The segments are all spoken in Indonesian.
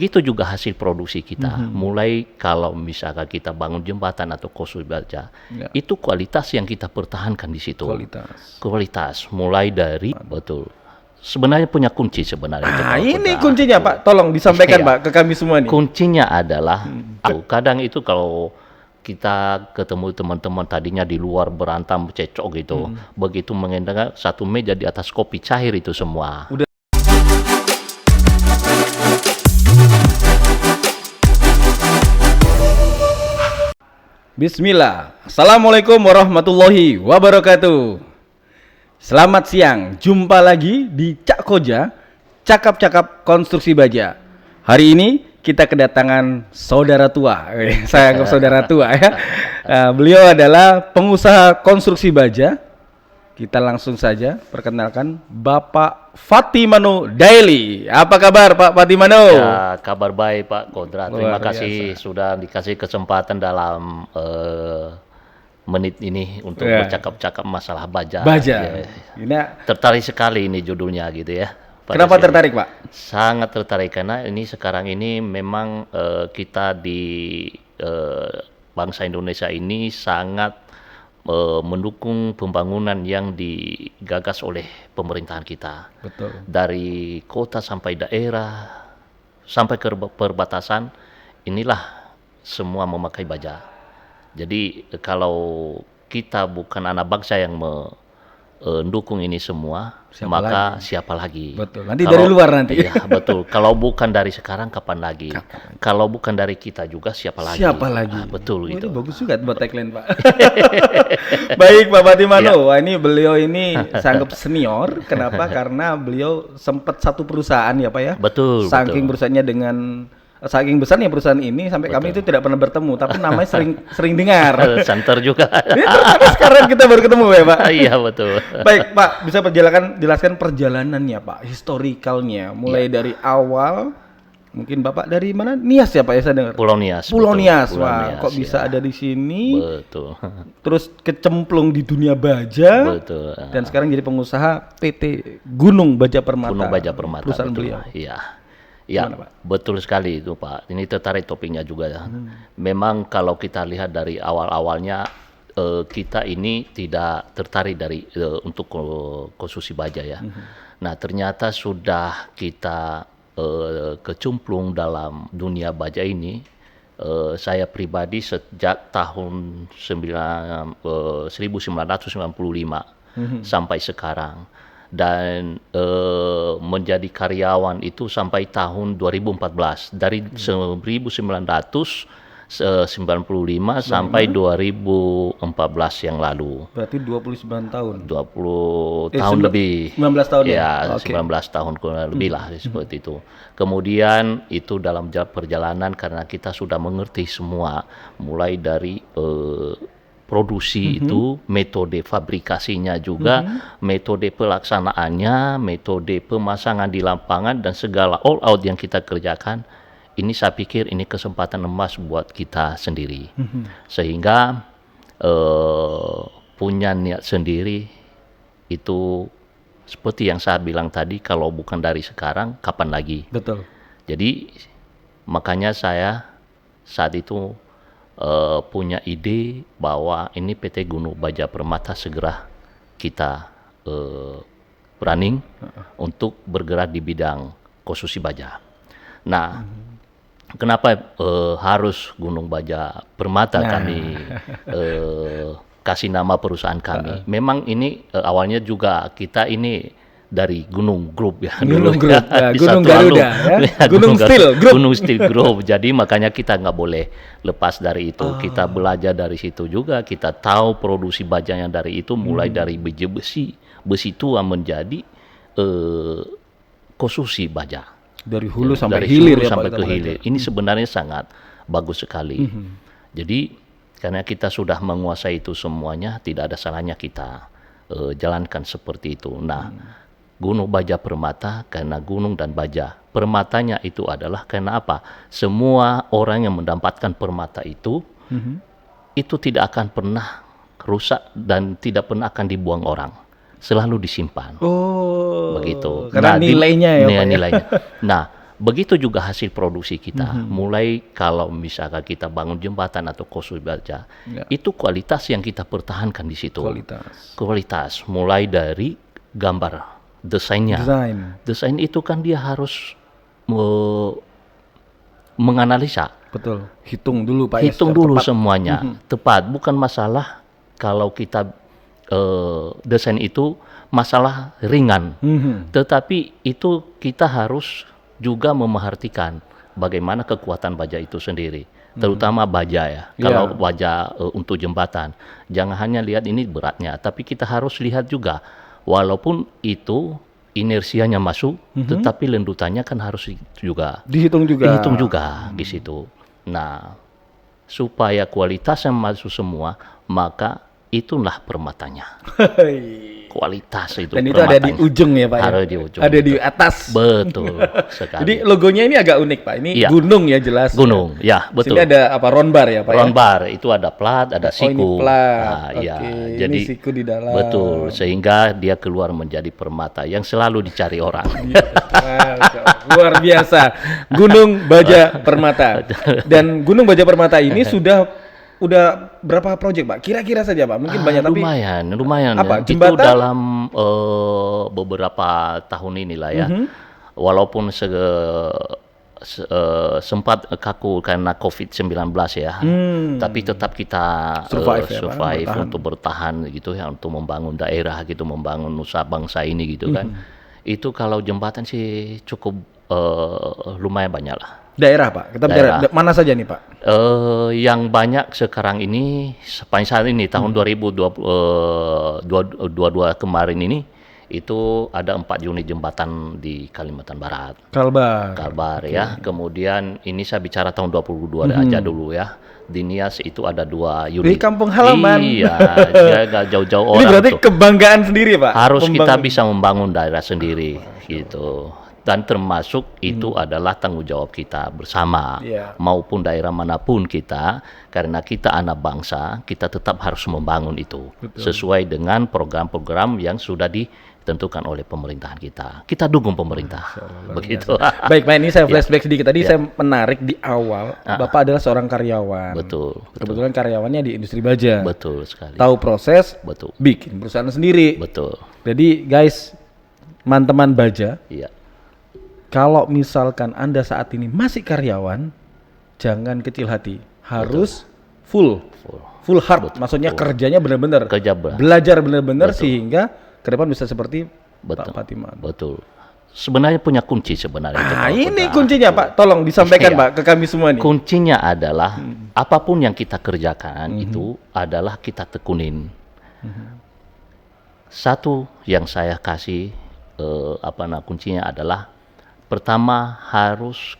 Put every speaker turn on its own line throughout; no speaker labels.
Begitu juga hasil produksi kita. Mulai kalau misalkan kita bangun jembatan atau Konstruksi Baja, itu kualitas yang kita pertahankan di situ. Kualitas. Mulai dari betul. Sebenarnya punya kunci sebenarnya.
Ini kuncinya Pak. Tolong disampaikan Pak ke kami semua nih.
Kuncinya adalah kadang itu kalau kita ketemu teman-teman tadinya di luar berantam cecok gitu, begitu mengendakan satu meja di atas kopi cair itu semua.
Bismillah. Assalamualaikum warahmatullahi wabarakatuh. Selamat siang. Jumpa lagi di Cak Koja, Cakap-Cakap Konstruksi Baja. Hari ini kita kedatangan saudara tua. Saya anggap saudara tua ya. Beliau adalah pengusaha konstruksi baja. Kita langsung saja perkenalkan Bapak Fatimano Daily. Apa kabar Pak Fatimano?
Ya, kabar baik Pak Kodrat. Terima kasih sudah dikasih kesempatan dalam menit ini untuk bercakap-cakap masalah baja.
Baja. Ini
tertarik sekali ini judulnya gitu ya.
Kenapa tertarik Pak?
Sangat tertarik karena ini sekarang ini memang kita di bangsa Indonesia ini sangat mendukung pembangunan yang digagas oleh pemerintahan kita.
Betul.
Dari kota sampai daerah, sampai ke perbatasan, inilah semua memakai baja. Jadi kalau kita bukan anak bangsa yang mendukung ini semua, siapa lagi?
Betul. Nanti kalau, dari luar nanti.
Iya, betul. Kalau bukan dari sekarang, kapan lagi? Kalau bukan dari kita juga, siapa lagi?
Siapa lagi?
Betul itu.
Ini bagus juga buat tagline Pak. Baik Pak Fatimano. Wah, ini beliau ini sangat senior. Kenapa? Karena beliau sempat satu perusahaan ya Pak ya.
Betul.
Saking perusahaannya saking besarnya perusahaan ini sampai kami itu tidak pernah bertemu, tapi namanya sering dengar.
Santer juga.
Tapi sekarang kita baru ketemu ya Pak.
Iya betul.
Baik Pak, bisa jelaskan perjalanannya Pak, historikalnya, mulai dari awal. Mungkin Bapak dari mana? Nias ya Pak ya saya dengar.
Pulau Nias.
Pulau Nias. Wah, kok bisa ada di sini?
Betul.
Terus kecemplung di dunia baja.
Betul.
Dan sekarang jadi pengusaha PT Gunung Baja Permata.
Gunung Baja Permata.
Perusahaan
betul.
beliau.
Iya. Ya,
gimana, Pak?
Betul sekali itu Pak. Ini tertarik topiknya juga ya. Memang kalau kita lihat dari awal-awalnya kita ini tidak tertarik dari untuk konstruksi baja ya. Nah ternyata sudah kita kecemplung dalam dunia baja ini. Saya pribadi sejak tahun 1995 sampai sekarang. Dan menjadi karyawan itu sampai tahun 2014 dari 1995 sampai 2014 yang lalu.
Berarti 29 tahun.
20 tahun lebih.
19 tahun
ya. 19 tahun lebih lah seperti itu. Kemudian itu dalam perjalanan karena kita sudah mengerti semua mulai dari produksi itu, metode fabrikasinya juga, metode pelaksanaannya, metode pemasangan di lapangan dan segala all out yang kita kerjakan. Ini saya pikir ini kesempatan emas buat kita sendiri. Sehingga punya niat sendiri itu seperti yang saya bilang tadi, kalau bukan dari sekarang, kapan lagi?
Betul.
Jadi makanya saya saat itu punya ide bahwa ini PT Gunung Baja Permata segera kita running untuk bergerak di bidang konstruksi baja. Nah, kenapa harus Gunung Baja Permata kami kasih nama perusahaan kami? Memang ini awalnya juga kita ini dari Gunung Group ya.
Gunung Group, Gunung Garuda ya. Gunung Steel Group.
Gunung Steel Group. Jadi makanya kita nggak boleh lepas dari itu. Kita belajar dari situ juga. Kita tahu produksi bajanya dari itu, mulai dari besi tua menjadi konstruksi baja.
Dari hulu sampai
dari
hilir
hulu
ya
sampai
Pak,
ke hilir. Ini sebenarnya sangat bagus sekali. Jadi karena kita sudah menguasai itu semuanya, tidak ada salahnya kita jalankan seperti itu. Nah, Gunung Baja Permata karena gunung dan baja. Permatanya itu adalah karena apa? Semua orang yang mendapatkan permata itu tidak akan pernah rusak dan tidak pernah akan dibuang orang. Selalu disimpan.
Oh.
Begitu.
Karena nilainya ya Pak.
Nilainya. Nah, Begitu juga hasil produksi kita. Mulai kalau misalkan kita bangun jembatan atau konstruksi baja,
Ya.
itu kualitas yang kita pertahankan di situ.
Kualitas.
Kualitas, mulai dari gambar, desainnya.
Desain.
Desain itu kan dia harus menganalisa,
Betul. Hitung dulu Pak ya,
hitung
secara
dulu
tepat.
semuanya, tepat. Bukan masalah kalau kita desain itu masalah ringan, tetapi itu kita harus juga memerhatikan bagaimana kekuatan baja itu sendiri, terutama baja ya. Kalau baja untuk jembatan, jangan hanya lihat ini beratnya, tapi kita harus lihat juga, walaupun itu inersianya masuk, tetapi lendutannya kan harus juga
Dihitung juga.
di situ. Nah, supaya kualitasnya masuk semua, maka itulah permatanya. Kualitas itu.
Dan itu ada di
permatanya.
ujung ya Pak ya?
Ada di ujung.
Ada di atas.
Betul sekali.
Jadi logonya ini agak unik Pak. Ini
Iya.
gunung ya jelas.
Gunung, ya betul.
Sini ada apa, ronbar ya Pak ya?
Ronbar itu ada plat, ada siku.
Oh ini plat.
Nah,
Oke,
ya,
ini
jadi
siku di dalam.
betul, sehingga dia keluar menjadi permata yang selalu dicari orang.
Luar biasa. Gunung Baja Permata. Dan Gunung Baja Permata ini udah berapa proyek Pak? Kira-kira saja Pak. Mungkin banyak tapi
lumayan.
Apa,
Itu
jembatan?
dalam beberapa tahun inilah ya. Walaupun sempat kaku karena COVID-19 ya. Tapi tetap kita
Survive ya, Pak,
survive
bertahan.
untuk bertahan gitu ya, untuk membangun daerah gitu, membangun nusa bangsa ini gitu kan. Itu kalau jembatan sih cukup lumayan banyak lah.
daerah Pak. Kita bicara mana saja nih Pak?
Yang banyak sekarang ini sepanjang saat ini tahun 2022 kemarin ini itu ada 4 unit jembatan di Kalimantan Barat. Kalbar ya. Kemudian ini saya bicara tahun 2022 aja dulu ya. Di Nias itu ada 2 unit.
Di kampung halaman.
Iya, dia nggak jauh-jauh orang.
Ini berarti
tuh.
kebanggaan sendiri Pak.
Harus kita
Membangun.
bisa membangun daerah sendiri gitu. Dan termasuk itu adalah tanggung jawab kita bersama,
Iya.
maupun daerah manapun kita, karena kita anak bangsa, kita tetap harus membangun itu sesuai dengan program-program yang sudah ditentukan oleh pemerintahan kita. Kita dukung pemerintah, begitu.
Baik Pak, ini saya flashback sedikit. Tadi saya menarik di awal, Bapak adalah seorang karyawan.
Betul,
Kebetulan karyawannya di industri baja.
betul sekali.
Tahu proses,
Betul,
bikin perusahaan sendiri.
betul.
Jadi guys, teman-teman baja,
Iya,
kalau misalkan Anda saat ini masih karyawan, jangan kecil hati. Harus full heart. Maksudnya kerjanya benar-benar.
Kerja berat.
Belajar benar-benar sehingga ke depan bisa seperti Pak Fatima.
betul. Sebenarnya punya kunci sebenarnya. itu,
Nah,
kalau
ini
kita-
kuncinya Pak. Tolong disampaikan
Iya.
Pak ke kami semua nih.
Kuncinya adalah apapun yang kita kerjakan itu adalah kita tekunin. Satu yang saya kasih kuncinya adalah pertama harus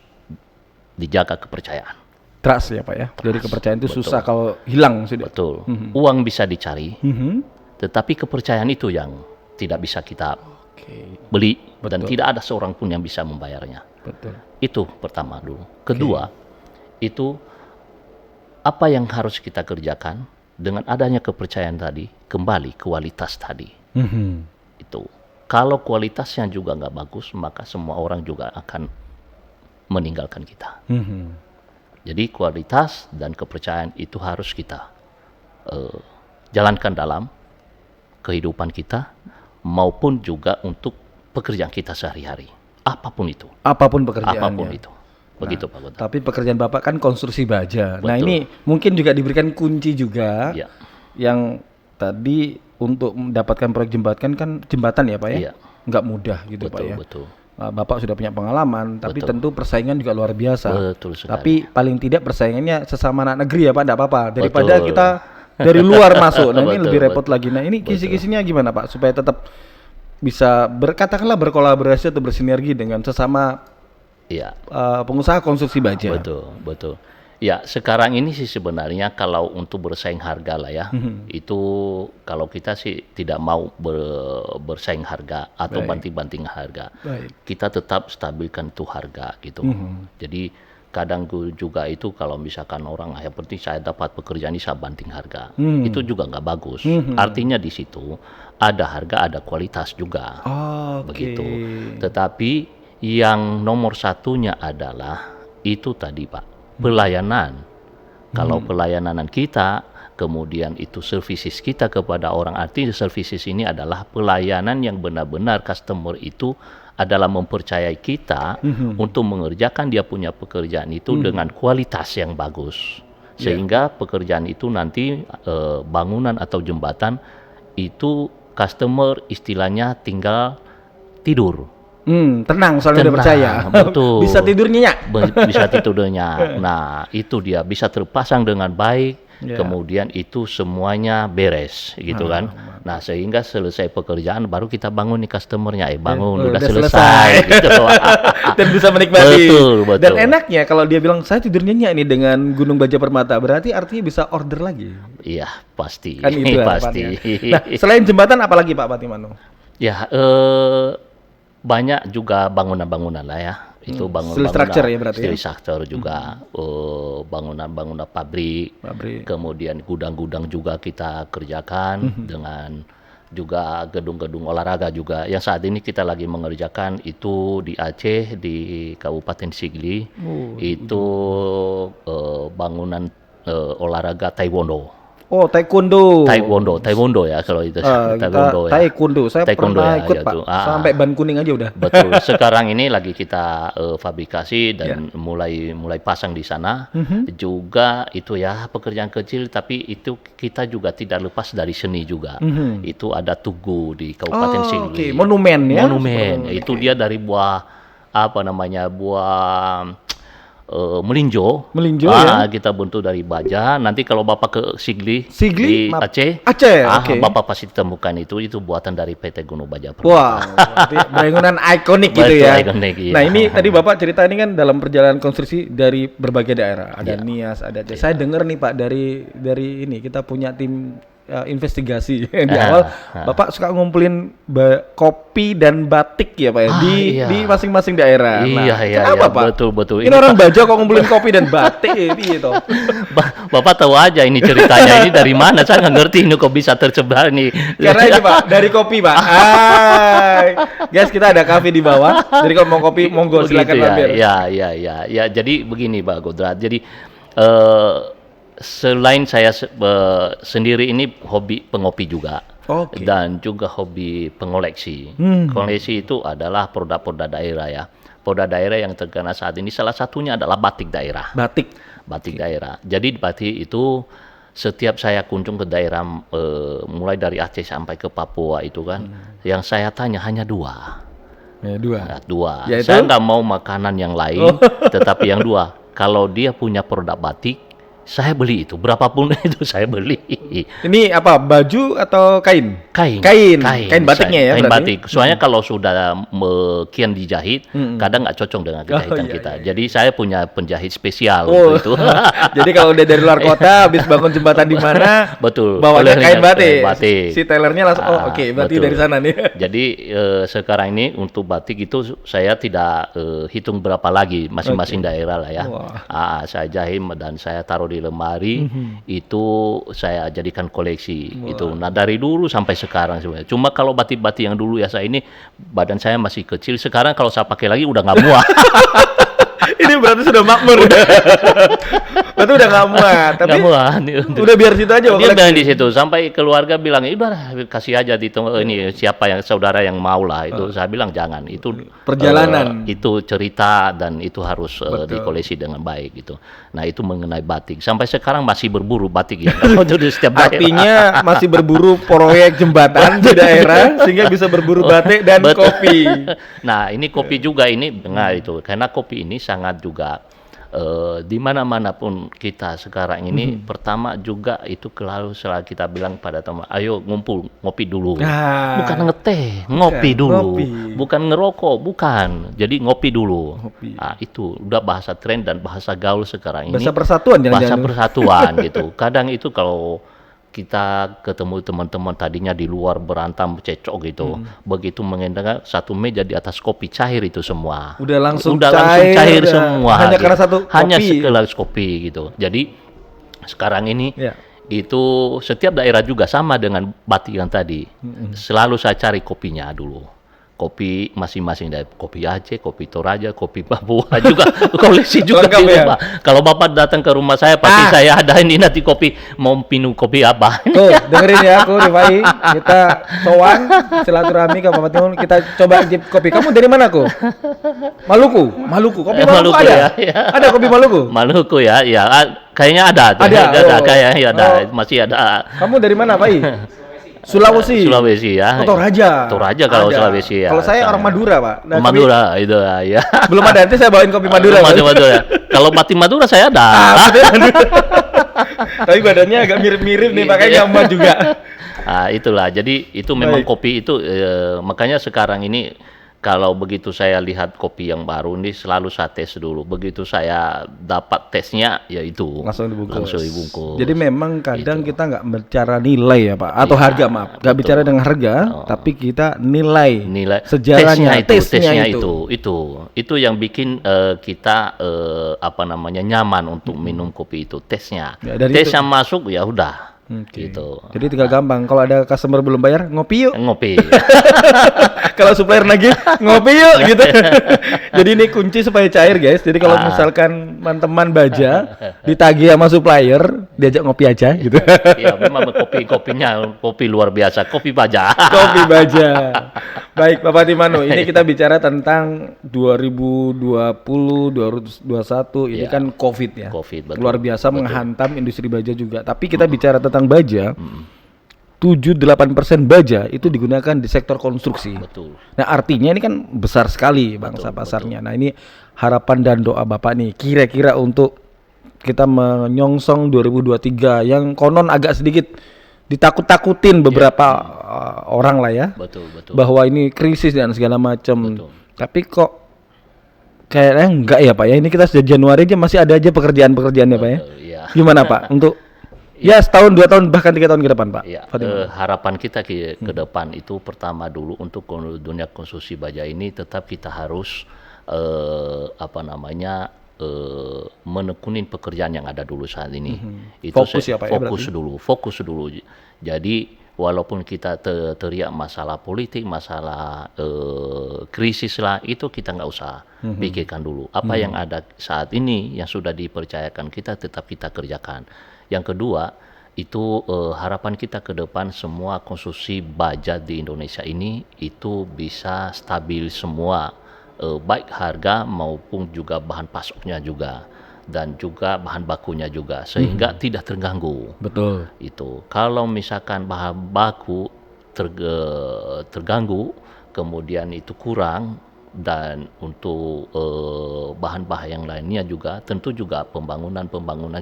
dijaga kepercayaan.
Trust ya Pak ya. Jadi kepercayaan itu susah kalau hilang sudah.
Betul. Uang bisa dicari,
Mhm.
tetapi kepercayaan itu yang tidak bisa kita
Oke,
beli dan tidak ada seorang pun yang bisa membayarnya.
betul.
Itu pertama dulu. Kedua, itu apa yang harus kita kerjakan dengan adanya kepercayaan tadi, kembali kualitas tadi.
Mhm.
Itu. Kalau kualitasnya juga nggak bagus, maka semua orang juga akan meninggalkan kita.
Mhm.
Jadi kualitas dan kepercayaan itu harus kita jalankan dalam kehidupan kita maupun juga untuk pekerjaan kita sehari-hari. Apapun itu.
Apapun pekerjaannya.
Apapun itu. Begitu Pak Gota.
Tapi pekerjaan Bapak kan konstruksi baja. Nah,
Betul.
ini mungkin juga diberikan kunci juga
Iya.
yang tadi untuk mendapatkan proyek jembatan ya Pak ya.
Iya.
Nggak mudah gitu Pak
Betul,
ya.
betul.
Bapak sudah punya pengalaman, tapi tentu persaingan juga luar biasa.
Betul sekali.
Tapi paling tidak persaingannya sesama anak negeri ya Pak, enggak apa-apa. Daripada
Betul.
kita dari luar masuk. Nah, ini
Betul,
lebih repot
betul.
lagi. Nah, ini kisi-kisinya gimana Pak supaya tetap bisa katakanlah berkolaborasi atau bersinergi dengan sesama
Iya.
pengusaha konstruksi baja.
Betul, betul. Ya, sekarang ini sih sebenarnya kalau untuk bersaing harga lah ya, itu kalau kita sih tidak mau bersaing harga atau banting-banting harga.
Baik.
Kita tetap stabilkan itu harga gitu. Jadi kadang juga itu kalau misalkan orang yang penting saya dapat pekerjaan ini saya banting harga, itu juga nggak bagus. Artinya di situ ada harga, ada kualitas juga.
Oh,
Begitu. Tetapi yang nomor satunya adalah itu tadi Pak, pelayanan. Kalau pelayanan kita, kemudian itu services kita kepada orang, artinya services ini adalah pelayanan yang benar-benar customer itu adalah mempercayai kita untuk mengerjakan dia punya pekerjaan itu dengan kualitas yang bagus. Sehingga pekerjaan itu nanti bangunan atau jembatan itu customer istilahnya tinggal tidur.
Tenang, soalnya udah percaya.
Betul.
Bisa tidur nyenyak.
Bisa tidur nyenyak. Nah, itu dia bisa terpasang dengan baik. Kemudian itu semuanya beres gitu kan. Nah, sehingga selesai pekerjaan baru kita bangun nih customernya. Bangun, udah selesai gitu.
Dan bisa menikmati.
Betul.
Dan enaknya kalau dia bilang saya tidur nyenyak nih dengan Gunung Baja Permata, berarti artinya bisa order lagi.
Iya, pasti.
Kan itu
pasti.
Nah, selain jembatan apa lagi Pak Patimano?
Ya, banyak juga bangunan-bangunan lah ya. Itu bangunan-bangunan
Steel structure ya berarti
steel
ya?
structure juga, bangunan-bangunan pabrik, kemudian gudang-gudang juga kita kerjakan, dengan juga gedung-gedung olahraga juga. Yang saat ini kita lagi mengerjakan itu di Aceh, di Kabupaten Sigli, itu bangunan olahraga Taekwondo.
Oh, taekwondo.
Taekwondo ya kalau itu. Taekwondo ya.
Taekwondo, saya
Taekwondo
pernah
ya,
ikut
ya
Pak.
tuh.
Sampai ban kuning aja udah.
Betul. Sekarang ini lagi kita fabrikasi dan mulai pasang di sana. Juga itu ya pekerjaan kecil, tapi itu kita juga tidak lepas dari seni juga. Itu ada Tugu di Kabupaten Sigli.
Monumen ya.
Monumen. Itu dia dari buah melinjo
ya.
Kita bentuk dari baja. Nanti kalau Bapak ke Sigli di Aceh, Bapak pasti temukan itu buatan dari PT Gunung Baja Permata.
Wah, bangunan ikonik gitu ya.
Ikonik, iya.
Nah, ini tadi Bapak cerita ini kan dalam perjalanan konstruksi dari berbagai daerah. Ada Nias, ada Aceh. Saya dengar nih Pak dari ini kita punya tim investigasi di awal. Bapak suka ngumpulin kopi dan batik ya Pak ya di masing-masing daerah.
Iya,
Pak?
Betul.
Ini orang Baja kok ngumpulin kopi dan batik gitu.
Bapak tahu aja ini ceritanya ini dari mana? Saya nggak ngerti ini kok bisa tersebar nih.
Karena ini Pak dari kopi Pak. Guys, kita ada kafe di bawah. Jadi kalau mau kopi monggo silakan mampir.
Ya. Jadi begini Pak Godrat. Jadi selain saya sendiri ini hobi pengopi juga, dan juga hobi pengoleksi. Koleksi itu adalah produk-produk daerah ya. Produk daerah yang terkenal saat ini salah satunya adalah batik daerah. Batik daerah. Jadi batik itu setiap saya kunjung ke daerah, mulai dari Aceh sampai ke Papua itu kan, yang saya tanya hanya dua. Dua.
Yaitu?
Saya nggak mau makanan yang lain, tetapi yang dua. Kalau dia punya produk batik, saya beli itu, berapapun itu saya beli.
Ini apa, baju atau kain?
Kain
Batiknya ya?
Kain
berarti?
batik. Soalnya kalau sudah kian dijahit, kadang nggak cocok dengan kejahitan kita. Jadi saya punya penjahit spesial untuk itu.
Jadi kalau udah dari luar kota, habis bangun jembatan di mana,
betul.
Bawanya kain batik.
Batik.
Si tailornya langsung, berarti
betul.
dari sana nih.
Jadi sekarang ini untuk batik itu saya tidak hitung berapa lagi, masing-masing daerah lah ya. Saya jahit dan saya taruh di lemari, itu saya jadikan koleksi. Itu. Nah dari dulu sampai sekarang sebenarnya. Cuma kalau batik-batik yang dulu ya saya ini badan saya masih kecil. Sekarang kalau saya pakai lagi udah nggak muat.
Ini berarti sudah makmur. Berarti udah nggak muat. Tapi udah biar situ aja.
Dia bilang di situ sampai keluarga bilang, udah kasih aja di ini siapa yang saudara yang mau lah itu. Saya bilang jangan. Itu
perjalanan.
Itu cerita dan itu harus dikoleksi dengan baik gitu. Nah itu mengenai batik. Sampai sekarang masih berburu batik ya.
Artinya masih berburu proyek jembatan di daerah sehingga bisa berburu batik dan kopi.
Nah ini kopi juga ini dengar itu karena kopi ini sangat juga di mana-mana pun kita sekarang ini pertama juga itu selalu kita bilang pada teman, ayo ngumpul ngopi dulu, bukan ngeteh, ngopi dulu, bukan ngerokok, bukan, jadi ngopi dulu. Nah, itu udah bahasa tren dan bahasa gaul sekarang ini.
Bahasa persatuan,
bahasa persatuan gitu. Kadang itu kalau kita ketemu teman-teman tadinya di luar berantam cecok gitu, begitu mengendakan satu meja di atas kopi cair itu semua.
Udah langsung
cair semua.
Hanya
gitu.
Karena satu kopi.
Hanya segelas kopi gitu. Jadi sekarang ini itu setiap daerah juga sama dengan batik yang tadi. Selalu saya cari kopinya dulu. kopi masing-masing dari kopi Aceh, kopi Toraja, kopi Papua juga koleksi juga
Lengkap
di
ya?
rumah. Kalau Bapak datang ke rumah saya pasti saya adain ini nanti kopi mau minum kopi apa.
Tuh, dengerin ya aku Rifai, kita sowan silaturahmi ke Bapak Timur, kita coba icip kopi. Kamu dari mana aku? Maluku. Kopi Maluku
Maluku
ada?
ya, ya.
Ada kopi Maluku?
Maluku ya, ya kayaknya ada tuh.
Ada,
Kayaknya ada,
Oh.
masih ada.
Kamu dari mana, Pai? Sulawesi.
Sulawesi ya.
Toraja.
Toraja kalau
Ada.
Sulawesi ya.
Kalau saya orang Madura, Pak. Nah, kopi-
Madura itu ya.
belum ada, nanti saya bawain kopi Madura. Pak.
Madura. Kalau batik Madura saya ada.
Tapi badannya agak mirip-mirip nih, pakai
Iya.
gambar juga.
Ah, itulah. Jadi itu memang
Baik.
kopi itu makanya sekarang ini kalau begitu saya lihat kopi yang baru ini selalu saya tes dulu. Begitu saya dapat tesnya ya itu
Langsung dibungkus.
Langsung dibungkus.
Jadi memang kadang kita nggak bicara nilai ya Pak, atau
Iya,
harga maaf, nggak
betul.
bicara dengan harga, tapi kita nilai
tesnya
sejarahnya, tesnya
itu yang bikin kita apa namanya nyaman untuk minum kopi itu tesnya.
Ya, dari
Tesnya masuk ya udah
Oke.
gitu.
Jadi tinggal gampang. Kalau ada customer belum bayar, ngopi yuk.
Ngopi.
Kalau supplier lagi, ngopi yuk gitu. Jadi ini kunci supaya cair guys. Jadi kalau misalkan teman-teman baja ditagih sama supplier, diajak ngopi aja gitu.
Ya memang kopinya kopi luar biasa, kopi baja.
Kopi baja. Baik, Bapak Timano, ini kita bicara tentang 2020, 2021, ini
Ya.
kan COVID ya.
Covid, betul.
Luar biasa menghantam industri baja juga. Tapi kita bicara tentang baja, 7-8% baja itu digunakan di sektor konstruksi.
Betul.
Nah, artinya ini kan besar sekali bangsa pasarnya. Nah, ini harapan dan doa Bapak nih kira-kira untuk kita menyongsong 2023 yang konon agak sedikit ditakut-takutin beberapa orang lah ya.
Betul.
Bahwa ini krisis dan segala macam.
Betul.
Tapi kok kayaknya enggak ya Pak ya. Ini kita sudah Januari aja masih ada aja pekerjaan-pekerjaan ya Pak ya.
Iya.
Gimana Pak untuk ya setahun, 2 tahun, bahkan 3 tahun ke depan Pak?
Ya,
Fatimah.
harapan kita ke depan itu pertama dulu untuk dunia konstruksi baja ini tetap kita harus apa namanya menekunin pekerjaan yang ada dulu saat ini. Itu
Fokus ya, Pak, ya,
fokus dulu. Jadi walaupun kita teriak masalah politik, masalah krisis lah, itu kita nggak usah pikirkan dulu. Apa yang ada saat ini yang sudah dipercayakan kita tetap kita kerjakan. Yang kedua itu harapan kita ke depan semua konstruksi baja di Indonesia ini itu bisa stabil semua, baik harga maupun juga bahan pasoknya juga dan juga bahan bakunya juga sehingga tidak terganggu.
Betul.
Itu kalau misalkan bahan baku terganggu kemudian itu kurang dan untuk bahan-bahan yang lainnya juga tentu juga pembangunan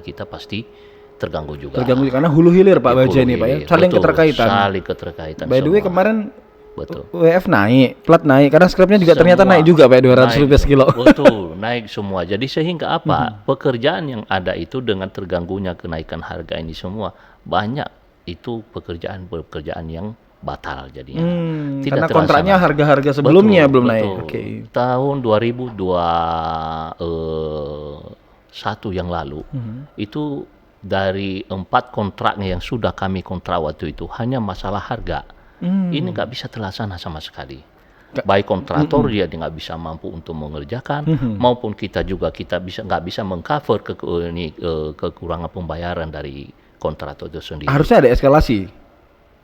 kita pasti terganggu juga.
Terganggu karena hulu hilir Pak baja ini Pak ya. Saling
Betul,
keterkaitan.
Saling keterkaitan.
By the way
semua.
kemarin
Betul.
WF naik, plat naik, karena scrapnya juga ternyata
Semua
naik juga Pak, 200
naik,
rupiah sekilo.
Betul, naik semua. Jadi sehingga apa? Pekerjaan yang ada itu dengan terganggunya kenaikan harga ini semua banyak itu pekerjaan yang batal jadinya.
Karena kontraknya harga-harga sebelumnya belum naik. Oke.
Tahun 2021 yang lalu itu dari 4 kontraknya yang sudah kami kontrak waktu itu hanya masalah harga. Ini nggak bisa terlaksana sama sekali. Baik kontraktor dia nggak bisa mampu untuk mengerjakan, maupun kita juga nggak bisa mengcover kekurangan pembayaran dari kontraktor itu sendiri.
Harusnya ada eskalasi.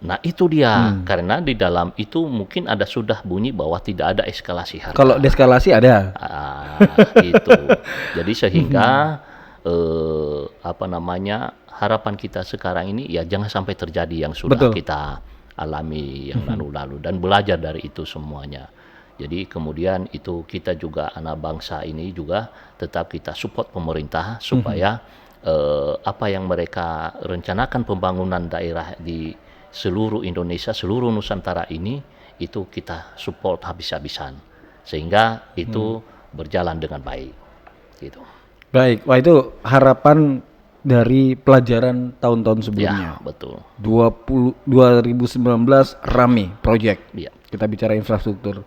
Nah itu dia, karena di dalam itu mungkin ada sudah bunyi bahwa tidak ada eskalasi harga.
Kalau deeskalasi ada.
Itu. Jadi sehingga apa namanya harapan kita sekarang ini ya jangan sampai terjadi yang sudah
Betul.
kita alami yang lalu-lalu dan belajar dari itu semuanya. Jadi kemudian itu kita juga anak bangsa ini juga tetap kita support pemerintah supaya apa yang mereka rencanakan pembangunan daerah di seluruh Indonesia, seluruh Nusantara ini itu kita support habis-habisan sehingga itu berjalan dengan baik gitu.
Baik, wah itu harapan dari pelajaran tahun-tahun sebelumnya.
Ya, betul.
2019 rame project.
Iya.
Kita bicara infrastruktur.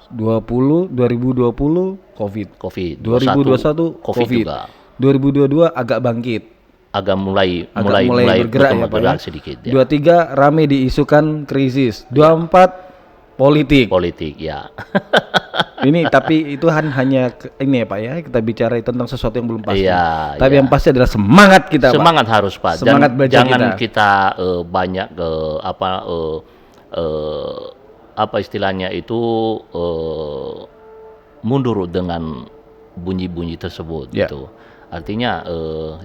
2020 Covid. 2021
Covid
Covid.
juga
2022 agak bangkit.
agak mulai
bergerak ya, Pak ya.
bergerak sedikit ya.
23 rame diisukan krisis. 24 politik.
politik ya.
Ini tapi itu hanya ini ya Pak ya, kita bicara tentang sesuatu yang belum pasti.
Iya,
Tapi
iya.
yang pasti adalah semangat kita Pak.
Semangat harus Pak.
Semangat belajar
jangan
kita.
kita banyak apa istilahnya itu mundur dengan bunyi-bunyi tersebut
Ya.
gitu. Artinya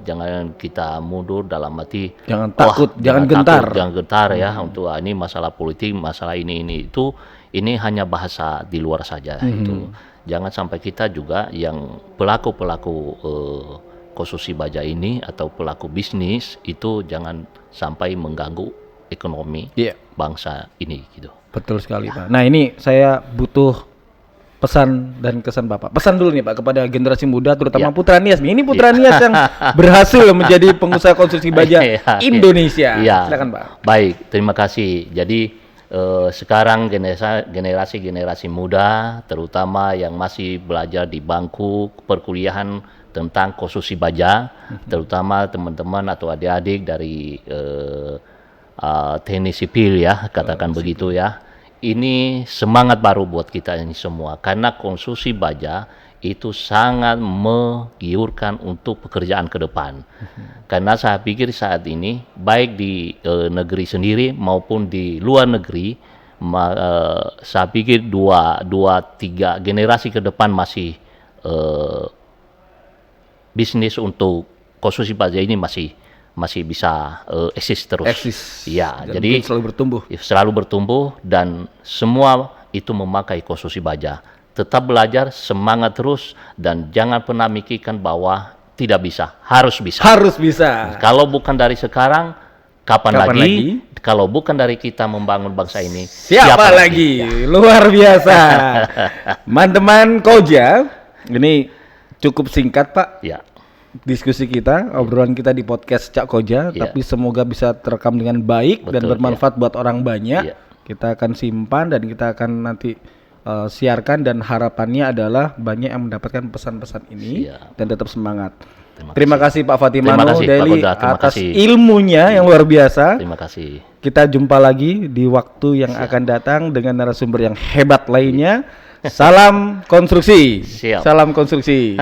jangan kita mundur dalam arti
Jangan takut, jangan
takut,
gentar.
jangan gentar ya untuk ini masalah politik, masalah ini itu ini hanya bahasa di luar saja itu. Jangan sampai kita juga yang pelaku-pelaku konsumsi baja ini atau pelaku bisnis itu jangan sampai mengganggu ekonomi
Iya.
bangsa ini gitu.
Betul sekali Pak. Nah ini saya butuh pesan dan kesan Bapak. Pesan dulu nih Pak kepada generasi muda terutama
Ya.
Putra Nias nih. Ini Putra Nias yang berhasil menjadi pengusaha konstruksi baja
Iya,
Indonesia.
iya.
Silakan Pak.
Baik, terima kasih. Jadi sekarang generasi muda terutama yang masih belajar di bangku perkuliahan tentang konstruksi baja, terutama teman-teman atau adik-adik dari teknik sipil ya, katakan begitu ya. Ini semangat baru buat kita ini semua karena konstruksi baja itu sangat menggiurkan untuk pekerjaan ke depan. Karena saya pikir saat ini baik di negeri sendiri maupun di luar negeri, saya pikir dua tiga generasi ke depan masih bisnis untuk konstruksi baja ini masih bisa eksis terus.
Eksis.
Ya,
Dan
jadi
mungkin selalu bertumbuh.
selalu bertumbuh dan semua itu memakai konstruksi baja. Tetap belajar, semangat terus dan jangan pernah mikirkan bahwa tidak bisa, harus bisa.
Harus bisa.
Kalau bukan dari sekarang, kapan
Kapan
lagi?
lagi?
Kalau bukan dari kita membangun bangsa ini,
Siapa lagi? Luar biasa. Teman-teman Koja, ini cukup singkat Pak.
Ya,
Diskusi kita, obrolan kita di podcast Cak Koja,
Iya.
tapi semoga bisa terekam dengan baik dan
Betul,
bermanfaat buat orang banyak.
Iya.
Kita akan simpan dan kita akan nanti siarkan dan harapannya adalah banyak yang mendapatkan pesan-pesan ini
Siap.
dan tetap semangat.
Terima
Terima kasih Pak Fatimano
Terima kasih, Pak
Daily
Koda. Terima
atas
kasih.
ilmunya yang luar biasa.
terima kasih.
Kita jumpa lagi di waktu yang akan datang dengan narasumber yang hebat lainnya. Salam konstruksi.
Siap.
Salam konstruksi.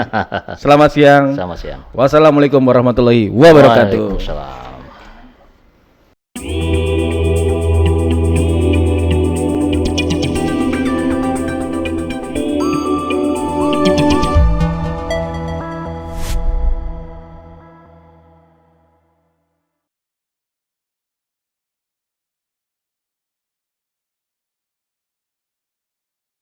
Selamat siang.
Selamat siang.
Wassalamualaikum warahmatullahi wabarakatuh.
Waalaikumsalam.